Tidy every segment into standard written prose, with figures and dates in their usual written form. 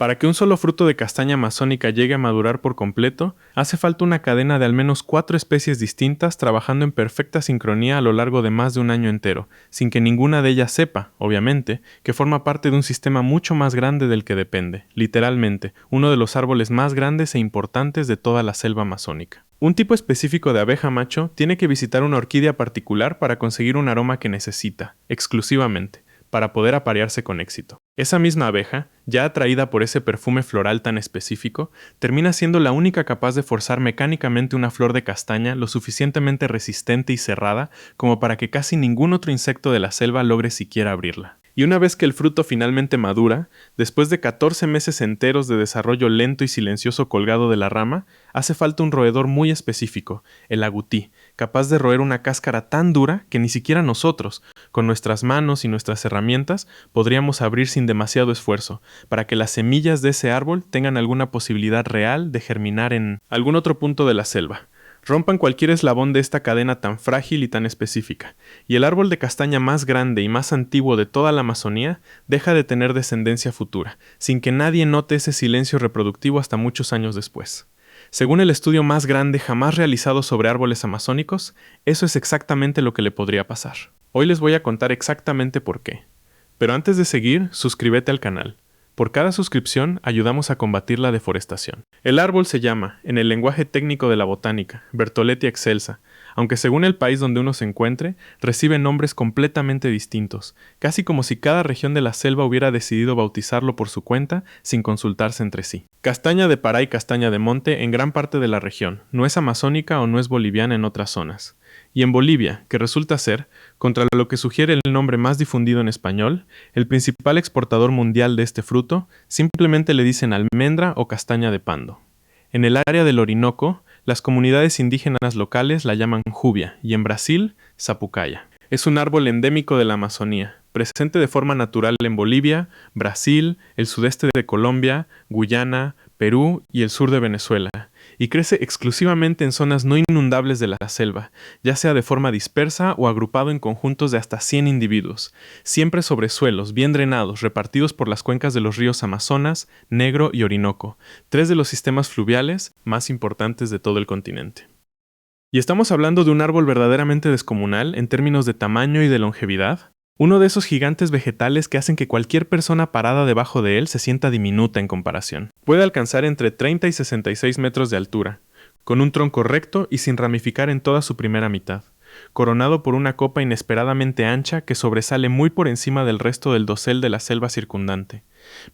Para que un solo fruto de castaña amazónica llegue a madurar por completo, hace falta una cadena de al menos 4 especies distintas trabajando en perfecta sincronía a lo largo de más de un año entero, sin que ninguna de ellas sepa, obviamente, que forma parte de un sistema mucho más grande del que depende, literalmente, uno de los árboles más grandes e importantes de toda la selva amazónica. Un tipo específico de abeja macho tiene que visitar una orquídea particular para conseguir un aroma que necesita, exclusivamente, para poder aparearse con éxito. Esa misma abeja, ya atraída por ese perfume floral tan específico, termina siendo la única capaz de forzar mecánicamente una flor de castaña lo suficientemente resistente y cerrada como para que casi ningún otro insecto de la selva logre siquiera abrirla. Y una vez que el fruto finalmente madura, después de 14 meses enteros de desarrollo lento y silencioso colgado de la rama, hace falta un roedor muy específico, el agutí, capaz de roer una cáscara tan dura que ni siquiera nosotros, con nuestras manos y nuestras herramientas, podríamos abrir sin demasiado esfuerzo, para que las semillas de ese árbol tengan alguna posibilidad real de germinar en algún otro punto de la selva. Rompan cualquier eslabón de esta cadena tan frágil y tan específica, y el árbol de castaña más grande y más antiguo de toda la Amazonía deja de tener descendencia futura, sin que nadie note ese silencio reproductivo hasta muchos años después. Según el estudio más grande jamás realizado sobre árboles amazónicos, eso es exactamente lo que le podría pasar. Hoy les voy a contar exactamente por qué. Pero antes de seguir, suscríbete al canal. Por cada suscripción ayudamos a combatir la deforestación. El árbol se llama, en el lenguaje técnico de la botánica, Bertholletia excelsa, aunque según el país donde uno se encuentre, recibe nombres completamente distintos, casi como si cada región de la selva hubiera decidido bautizarlo por su cuenta sin consultarse entre sí. Castaña de Pará y castaña de monte en gran parte de la región, no es amazónica o no es boliviana en otras zonas. Y en Bolivia, que resulta ser, contra lo que sugiere el nombre más difundido en español, el principal exportador mundial de este fruto, simplemente le dicen almendra o castaña de pando. En el área del Orinoco, las comunidades indígenas locales la llaman jubia y en Brasil, zapucaya. Es un árbol endémico de la Amazonía, presente de forma natural en Bolivia, Brasil, el sudeste de Colombia, Guyana, Perú y el sur de Venezuela, y crece exclusivamente en zonas no inundables de la selva, ya sea de forma dispersa o agrupado en conjuntos de hasta 100 individuos, siempre sobre suelos bien drenados repartidos por las cuencas de los ríos Amazonas, Negro y Orinoco, 3 de los sistemas fluviales más importantes de todo el continente. Y estamos hablando de un árbol verdaderamente descomunal en términos de tamaño y de longevidad. Uno de esos gigantes vegetales que hacen que cualquier persona parada debajo de él se sienta diminuta en comparación. Puede alcanzar entre 30 y 66 metros de altura, con un tronco recto y sin ramificar en toda su primera mitad, coronado por una copa inesperadamente ancha que sobresale muy por encima del resto del dosel de la selva circundante,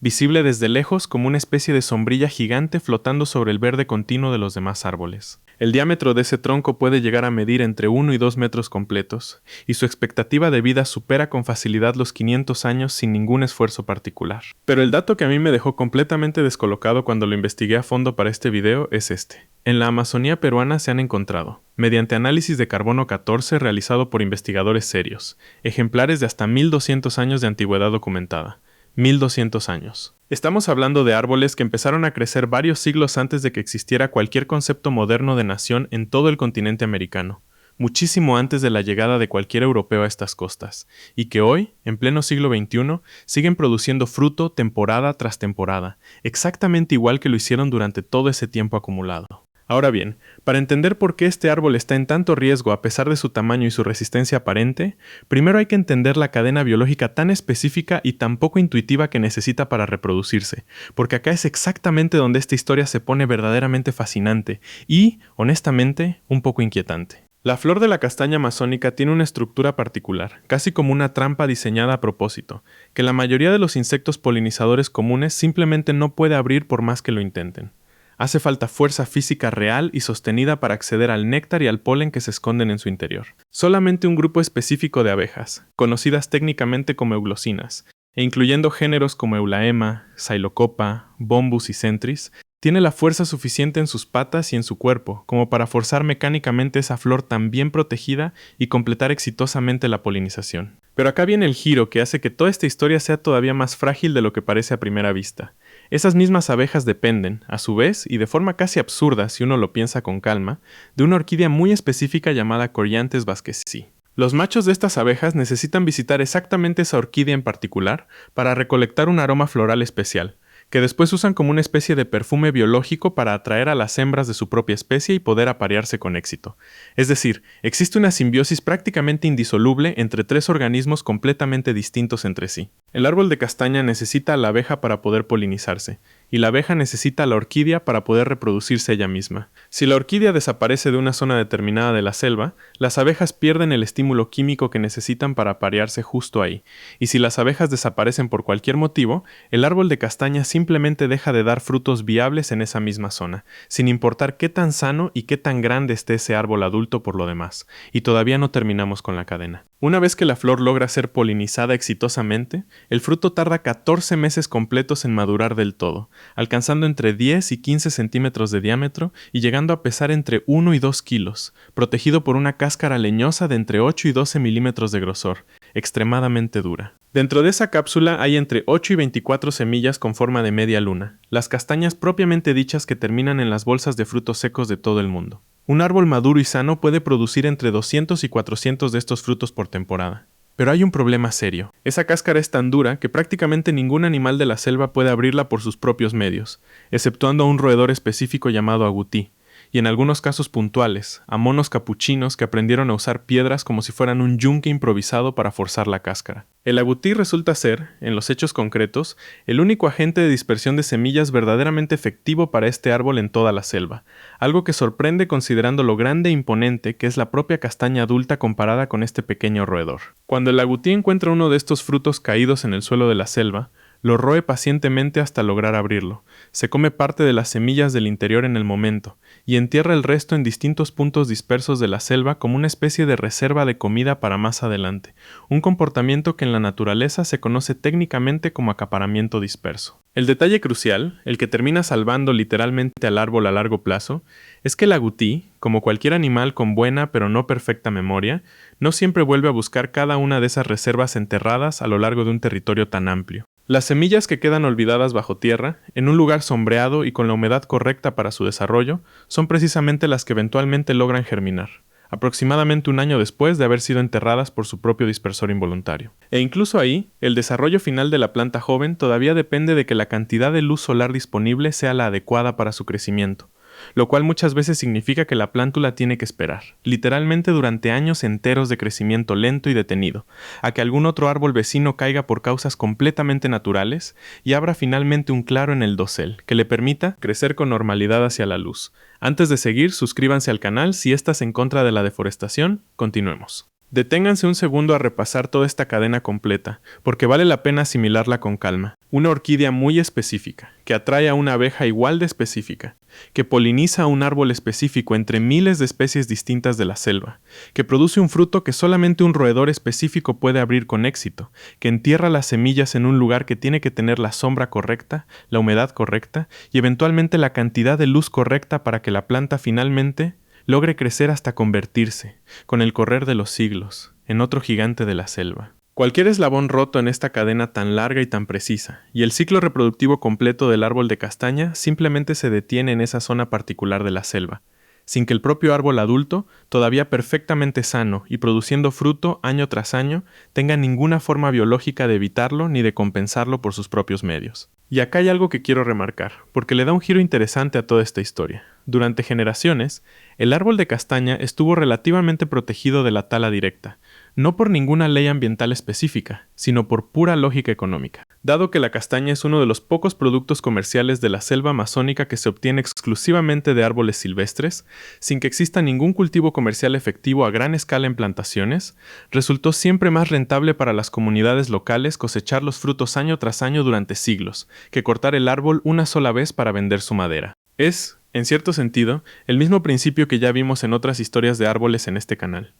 visible desde lejos como una especie de sombrilla gigante flotando sobre el verde continuo de los demás árboles. El diámetro de ese tronco puede llegar a medir entre 1 y 2 metros completos, y su expectativa de vida supera con facilidad los 500 años sin ningún esfuerzo particular. Pero el dato que a mí me dejó completamente descolocado cuando lo investigué a fondo para este video es este. En la Amazonía peruana se han encontrado, mediante análisis de carbono 14 realizado por investigadores serios, ejemplares de hasta 1200 años de antigüedad documentada. 1200 años. Estamos hablando de árboles que empezaron a crecer varios siglos antes de que existiera cualquier concepto moderno de nación en todo el continente americano, muchísimo antes de la llegada de cualquier europeo a estas costas, y que hoy, en pleno siglo XXI, siguen produciendo fruto temporada tras temporada, exactamente igual que lo hicieron durante todo ese tiempo acumulado. Ahora bien, para entender por qué este árbol está en tanto riesgo a pesar de su tamaño y su resistencia aparente, primero hay que entender la cadena biológica tan específica y tan poco intuitiva que necesita para reproducirse, porque acá es exactamente donde esta historia se pone verdaderamente fascinante y, honestamente, un poco inquietante. La flor de la castaña amazónica tiene una estructura particular, casi como una trampa diseñada a propósito, que la mayoría de los insectos polinizadores comunes simplemente no puede abrir por más que lo intenten. Hace falta fuerza física real y sostenida para acceder al néctar y al polen que se esconden en su interior. Solamente un grupo específico de abejas, conocidas técnicamente como euglosinas, e incluyendo géneros como Eulaema, Xylocopa, Bombus y Centris, tiene la fuerza suficiente en sus patas y en su cuerpo como para forzar mecánicamente esa flor tan bien protegida y completar exitosamente la polinización. Pero acá viene el giro que hace que toda esta historia sea todavía más frágil de lo que parece a primera vista. Esas mismas abejas dependen, a su vez, y de forma casi absurda si uno lo piensa con calma, de una orquídea muy específica llamada Coryanthes baskesi. Los machos de estas abejas necesitan visitar exactamente esa orquídea en particular para recolectar un aroma floral especial, que después usan como una especie de perfume biológico para atraer a las hembras de su propia especie y poder aparearse con éxito. Es decir, existe una simbiosis prácticamente indisoluble entre tres organismos completamente distintos entre sí. El árbol de castaña necesita a la abeja para poder polinizarse, y la abeja necesita a la orquídea para poder reproducirse ella misma. Si la orquídea desaparece de una zona determinada de la selva, las abejas pierden el estímulo químico que necesitan para aparearse justo ahí, y si las abejas desaparecen por cualquier motivo, el árbol de castaña simplemente deja de dar frutos viables en esa misma zona, sin importar qué tan sano y qué tan grande esté ese árbol adulto por lo demás, y todavía no terminamos con la cadena. Una vez que la flor logra ser polinizada exitosamente, el fruto tarda 14 meses completos en madurar del todo, alcanzando entre 10 y 15 centímetros de diámetro y llegando a pesar entre 1 y 2 kilos, protegido por una cáscara leñosa de entre 8 y 12 milímetros de grosor, extremadamente dura. Dentro de esa cápsula hay entre 8 y 24 semillas con forma de media luna, las castañas propiamente dichas que terminan en las bolsas de frutos secos de todo el mundo. Un árbol maduro y sano puede producir entre 200 y 400 de estos frutos por temporada. Pero hay un problema serio. Esa cáscara es tan dura que prácticamente ningún animal de la selva puede abrirla por sus propios medios, exceptuando a un roedor específico llamado agutí, y en algunos casos puntuales, a monos capuchinos que aprendieron a usar piedras como si fueran un yunque improvisado para forzar la cáscara. El agutí resulta ser, en los hechos concretos, el único agente de dispersión de semillas verdaderamente efectivo para este árbol en toda la selva, algo que sorprende considerando lo grande e imponente que es la propia castaña adulta comparada con este pequeño roedor. Cuando el agutí encuentra uno de estos frutos caídos en el suelo de la selva, lo roe pacientemente hasta lograr abrirlo, se come parte de las semillas del interior en el momento, y entierra el resto en distintos puntos dispersos de la selva como una especie de reserva de comida para más adelante, un comportamiento que en la naturaleza se conoce técnicamente como acaparamiento disperso. El detalle crucial, el que termina salvando literalmente al árbol a largo plazo, es que el agutí, como cualquier animal con buena pero no perfecta memoria, no siempre vuelve a buscar cada una de esas reservas enterradas a lo largo de un territorio tan amplio. Las semillas que quedan olvidadas bajo tierra, en un lugar sombreado y con la humedad correcta para su desarrollo, son precisamente las que eventualmente logran germinar, aproximadamente un año después de haber sido enterradas por su propio dispersor involuntario. E incluso ahí, el desarrollo final de la planta joven todavía depende de que la cantidad de luz solar disponible sea la adecuada para su crecimiento, lo cual muchas veces significa que la plántula tiene que esperar, literalmente durante años enteros de crecimiento lento y detenido, a que algún otro árbol vecino caiga por causas completamente naturales y abra finalmente un claro en el dosel, que le permita crecer con normalidad hacia la luz. Antes de seguir, suscríbanse al canal si estás en contra de la deforestación. Continuemos. Deténganse un segundo a repasar toda esta cadena completa, porque vale la pena asimilarla con calma. Una orquídea muy específica, que atrae a una abeja igual de específica, que poliniza a un árbol específico entre miles de especies distintas de la selva, que produce un fruto que solamente un roedor específico puede abrir con éxito, que entierra las semillas en un lugar que tiene que tener la sombra correcta, la humedad correcta y eventualmente la cantidad de luz correcta para que la planta finalmente logre crecer hasta convertirse, con el correr de los siglos, en otro gigante de la selva. Cualquier eslabón roto en esta cadena tan larga y tan precisa, y el ciclo reproductivo completo del árbol de castaña simplemente se detiene en esa zona particular de la selva, sin que el propio árbol adulto, todavía perfectamente sano y produciendo fruto año tras año, tenga ninguna forma biológica de evitarlo ni de compensarlo por sus propios medios. Y acá hay algo que quiero remarcar, porque le da un giro interesante a toda esta historia. Durante generaciones, el árbol de castaña estuvo relativamente protegido de la tala directa, no por ninguna ley ambiental específica, sino por pura lógica económica. Dado que la castaña es uno de los pocos productos comerciales de la selva amazónica que se obtiene exclusivamente de árboles silvestres, sin que exista ningún cultivo comercial efectivo a gran escala en plantaciones, resultó siempre más rentable para las comunidades locales cosechar los frutos año tras año durante siglos, que cortar el árbol una sola vez para vender su madera. Es, en cierto sentido, el mismo principio que ya vimos en otras historias de árboles en este canal.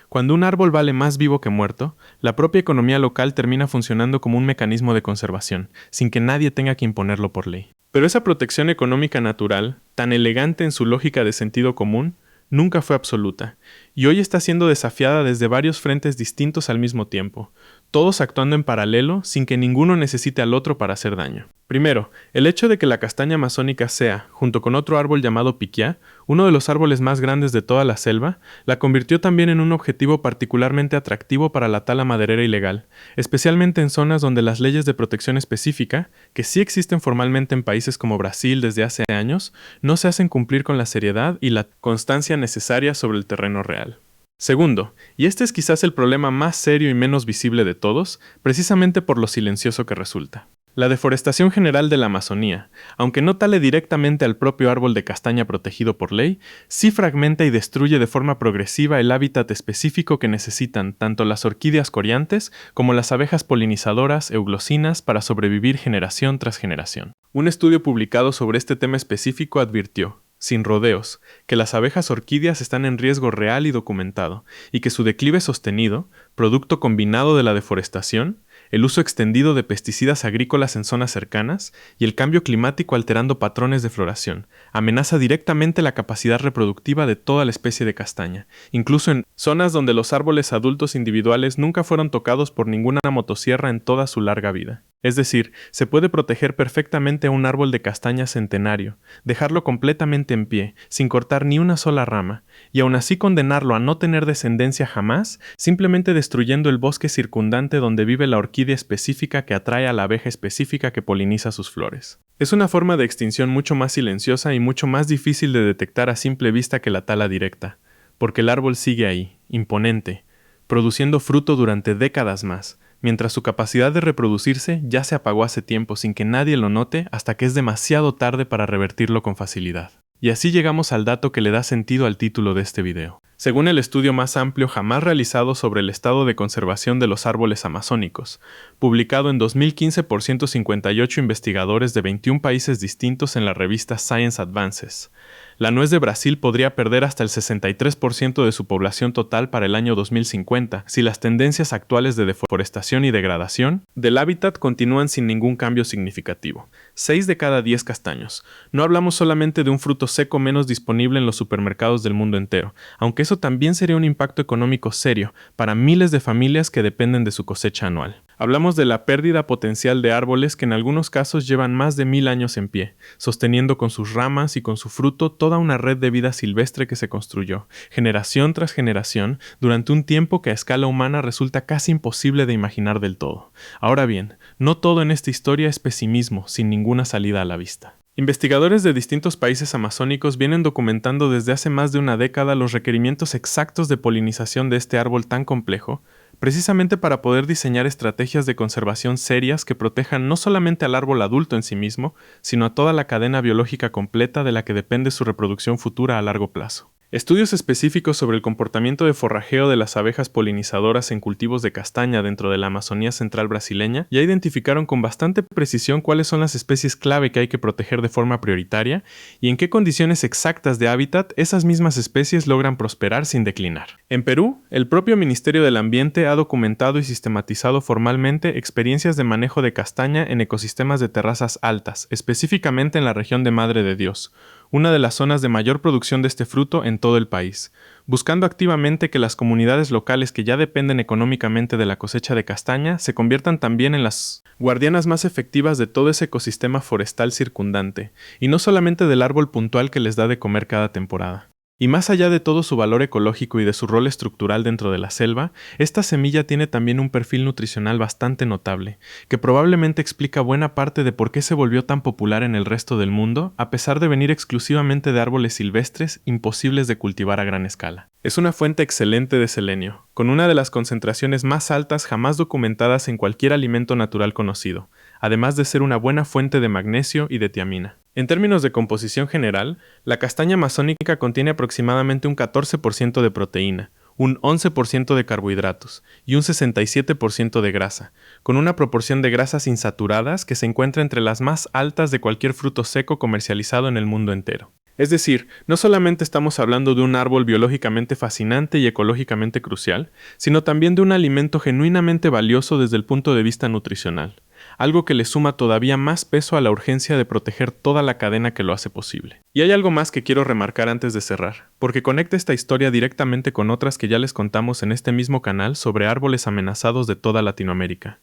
Cuando un árbol vale más vivo que muerto, la propia economía local termina funcionando como un mecanismo de conservación, sin que nadie tenga que imponerlo por ley. Pero esa protección económica natural, tan elegante en su lógica de sentido común, nunca fue absoluta, y hoy está siendo desafiada desde varios frentes distintos al mismo tiempo, todos actuando en paralelo sin que ninguno necesite al otro para hacer daño. Primero, el hecho de que la castaña amazónica sea, junto con otro árbol llamado piquiá, uno de los árboles más grandes de toda la selva, la convirtió también en un objetivo particularmente atractivo para la tala maderera ilegal, especialmente en zonas donde las leyes de protección específica, que sí existen formalmente en países como Brasil desde hace años, no se hacen cumplir con la seriedad y la constancia necesaria sobre el terreno real. Segundo, y este es quizás el problema más serio y menos visible de todos, precisamente por lo silencioso que resulta. La deforestación general de la Amazonía, aunque no tale directamente al propio árbol de castaña protegido por ley, sí fragmenta y destruye de forma progresiva el hábitat específico que necesitan tanto las orquídeas coriantes como las abejas polinizadoras euglosinas para sobrevivir generación tras generación. Un estudio publicado sobre este tema específico advirtió, sin rodeos, que las abejas orquídeas están en riesgo real y documentado, y que su declive sostenido, producto combinado de la deforestación, el uso extendido de pesticidas agrícolas en zonas cercanas y el cambio climático alterando patrones de floración, amenaza directamente la capacidad reproductiva de toda la especie de castaña, incluso en zonas donde los árboles adultos individuales nunca fueron tocados por ninguna motosierra en toda su larga vida. Es decir, se puede proteger perfectamente a un árbol de castaña centenario, dejarlo completamente en pie, sin cortar ni una sola rama, y aún así condenarlo a no tener descendencia jamás, simplemente destruyendo el bosque circundante donde vive la orquídea específica que atrae a la abeja específica que poliniza sus flores. Es una forma de extinción mucho más silenciosa y mucho más difícil de detectar a simple vista que la tala directa, porque el árbol sigue ahí, imponente, produciendo fruto durante décadas más, mientras su capacidad de reproducirse ya se apagó hace tiempo sin que nadie lo note hasta que es demasiado tarde para revertirlo con facilidad. Y así llegamos al dato que le da sentido al título de este video. Según el estudio más amplio jamás realizado sobre el estado de conservación de los árboles amazónicos, publicado en 2015 por 158 investigadores de 21 países distintos en la revista Science Advances, la nuez de Brasil podría perder hasta el 63% de su población total para el año 2050 si las tendencias actuales de deforestación y degradación del hábitat continúan sin ningún cambio significativo. 6 de cada 10 castaños. No hablamos solamente de un fruto seco menos disponible en los supermercados del mundo entero, aunque eso también sería un impacto económico serio para miles de familias que dependen de su cosecha anual. Hablamos de la pérdida potencial de árboles que en algunos casos llevan más de 1000 años en pie, sosteniendo con sus ramas y con su fruto toda una red de vida silvestre que se construyó, generación tras generación, durante un tiempo que a escala humana resulta casi imposible de imaginar del todo. Ahora bien, no todo en esta historia es pesimismo, sin ninguna salida a la vista. Investigadores de distintos países amazónicos vienen documentando desde hace más de una década los requerimientos exactos de polinización de este árbol tan complejo, precisamente para poder diseñar estrategias de conservación serias que protejan no solamente al árbol adulto en sí mismo, sino a toda la cadena biológica completa de la que depende su reproducción futura a largo plazo. Estudios específicos sobre el comportamiento de forrajeo de las abejas polinizadoras en cultivos de castaña dentro de la Amazonía central brasileña ya identificaron con bastante precisión cuáles son las especies clave que hay que proteger de forma prioritaria y en qué condiciones exactas de hábitat esas mismas especies logran prosperar sin declinar. En Perú, el propio Ministerio del Ambiente ha documentado y sistematizado formalmente experiencias de manejo de castaña en ecosistemas de terrazas altas, específicamente en la región de Madre de Dios, una de las zonas de mayor producción de este fruto en todo el país, buscando activamente que las comunidades locales que ya dependen económicamente de la cosecha de castaña se conviertan también en las guardianas más efectivas de todo ese ecosistema forestal circundante, y no solamente del árbol puntual que les da de comer cada temporada. Y más allá de todo su valor ecológico y de su rol estructural dentro de la selva, esta semilla tiene también un perfil nutricional bastante notable, que probablemente explica buena parte de por qué se volvió tan popular en el resto del mundo, a pesar de venir exclusivamente de árboles silvestres imposibles de cultivar a gran escala. Es una fuente excelente de selenio, con una de las concentraciones más altas jamás documentadas en cualquier alimento natural conocido, además de ser una buena fuente de magnesio y de tiamina. En términos de composición general, la castaña amazónica contiene aproximadamente un 14% de proteína, un 11% de carbohidratos y un 67% de grasa, con una proporción de grasas insaturadas que se encuentra entre las más altas de cualquier fruto seco comercializado en el mundo entero. Es decir, no solamente estamos hablando de un árbol biológicamente fascinante y ecológicamente crucial, sino también de un alimento genuinamente valioso desde el punto de vista nutricional, algo que le suma todavía más peso a la urgencia de proteger toda la cadena que lo hace posible. Y hay algo más que quiero remarcar antes de cerrar, porque conecta esta historia directamente con otras que ya les contamos en este mismo canal sobre árboles amenazados de toda Latinoamérica.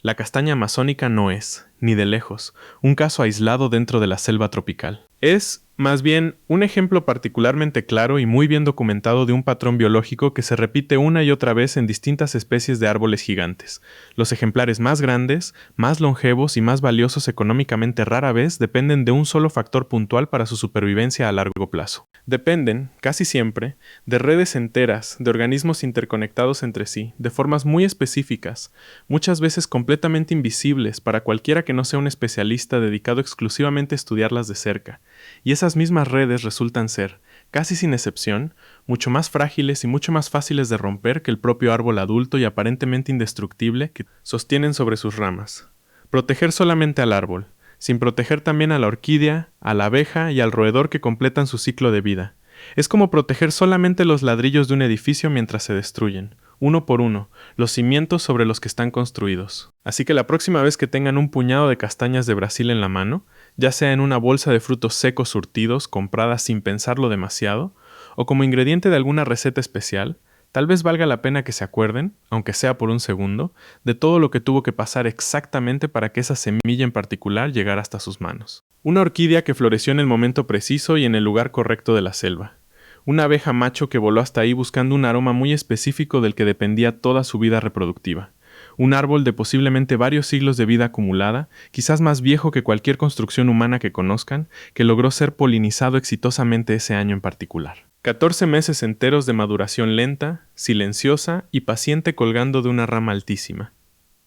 La castaña amazónica no es, ni de lejos, un caso aislado dentro de la selva tropical. Es, más bien, un ejemplo particularmente claro y muy bien documentado de un patrón biológico que se repite una y otra vez en distintas especies de árboles gigantes. Los ejemplares más grandes, más longevos y más valiosos económicamente rara vez dependen de un solo factor puntual para su supervivencia a largo plazo. Dependen, casi siempre, de redes enteras, de organismos interconectados entre sí, de formas muy específicas, muchas veces completamente invisibles para cualquiera que no sea un especialista dedicado exclusivamente a estudiarlas de cerca. Y esas mismas redes resultan ser, casi sin excepción, mucho más frágiles y mucho más fáciles de romper que el propio árbol adulto y aparentemente indestructible que sostienen sobre sus ramas. Proteger solamente al árbol, sin proteger también a la orquídea, a la abeja y al roedor que completan su ciclo de vida. Es como proteger solamente los ladrillos de un edificio mientras se destruyen, uno por uno, los cimientos sobre los que están construidos. Así que la próxima vez que tengan un puñado de castañas de Brasil en la mano, ya sea en una bolsa de frutos secos surtidos compradas sin pensarlo demasiado, o como ingrediente de alguna receta especial, tal vez valga la pena que se acuerden, aunque sea por un segundo, de todo lo que tuvo que pasar exactamente para que esa semilla en particular llegara hasta sus manos. Una orquídea que floreció en el momento preciso y en el lugar correcto de la selva. Una abeja macho que voló hasta ahí buscando un aroma muy específico del que dependía toda su vida reproductiva. Un árbol de posiblemente varios siglos de vida acumulada, quizás más viejo que cualquier construcción humana que conozcan, que logró ser polinizado exitosamente ese año en particular. 14 meses enteros de maduración lenta, silenciosa y paciente colgando de una rama altísima.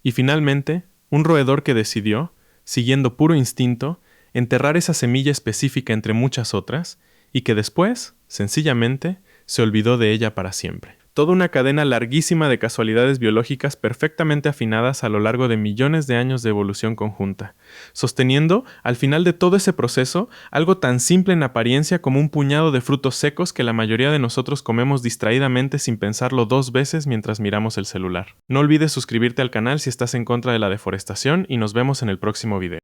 Y finalmente, un roedor que decidió, siguiendo puro instinto, enterrar esa semilla específica entre muchas otras, y que después, sencillamente, se olvidó de ella para siempre. Toda una cadena larguísima de casualidades biológicas perfectamente afinadas a lo largo de millones de años de evolución conjunta, sosteniendo, al final de todo ese proceso, algo tan simple en apariencia como un puñado de frutos secos que la mayoría de nosotros comemos distraídamente sin pensarlo 2 veces mientras miramos el celular. No olvides suscribirte al canal si estás en contra de la deforestación y nos vemos en el próximo video.